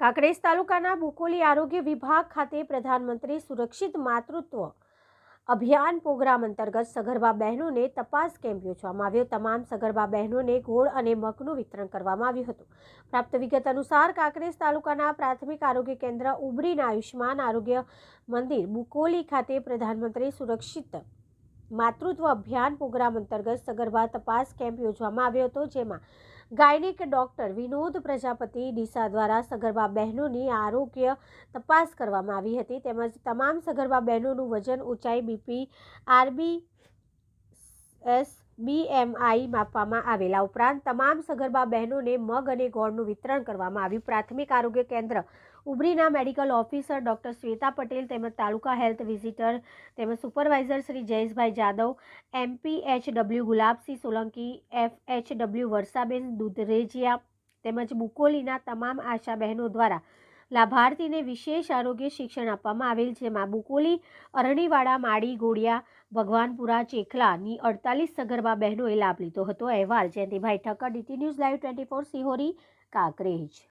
કાંકરેજ તાલુકાના બુકોલી આરોગ્ય વિભાગ ખાતે પ્રધાનમંત્રી સુરક્ષિત માતૃત્વ અભિયાન પ્રોગ્રામ અંતર્ગત સગર્ભા બહેનોને તપાસ કેમ્પ યોજવામાં આવ્યો। તમામ સગર્ભા બહેનોને ગોળ અને મગનું વિતરણ કરવામાં આવ્યું હતું। પ્રાપ્ત વિગત અનુસાર કાંકરેજ તાલુકાના પ્રાથમિક આરોગ્ય કેન્દ્ર ઉબરીના આયુષ્માન આરોગ્ય મંદિર બુકોલી ખાતે પ્રધાનમંત્રી સુરક્ષિત માતૃત્વ અભિયાન પ્રોગ્રામ અંતર્ગત સગર્ભા તપાસ કેમ્પ યોજવામાં આવ્યો હતો, જેમાં ગાયનિક ડોક્ટર વિનોદ પ્રજાપતિ ડીસા દ્વારા સગર્ભા બહેનોની આરોગ્ય તપાસ કરવામાં આવી હતી। તેમજ તમામ સગર્ભા બહેનોનું વજન, ઊંચાઈ, બીપી, આરબીએસ, બીએમઆઈ માપવામાં આવેલા ઉપરાંત તમામ સગર્ભા બહેનોને મગ અને ગોળનું વિતરણ કરવામાં આવ્યું। પ્રાથમિક આરોગ્ય કેન્દ્ર ઉબરીના medical officer doctor Shweta Patel તેમજ તાલુકા હેલ્થ વિઝિટર તેમજ supervisor Shri Jayeshbhai Jadav, MPHW Gulabsingh Solanki, FHW Varshaben Dudhrejiya તેમજ બુકોલીના તમામ આશા બહેનો દ્વારા લાભાર્થીને વિશેષ આરોગ્ય શિક્ષણ આપવામાં આવેલ, જેમાં બુકોલી, અરણીવાડા, માળી, ગોળિયા, ભગવાનપુરા, ચેખલાની 48 સગર્ભા બહેનોએ લાભ લીધો હતો। અહેવાલ Jayantibhai Thakkar, DT news live 24 Sihori, Kankrej.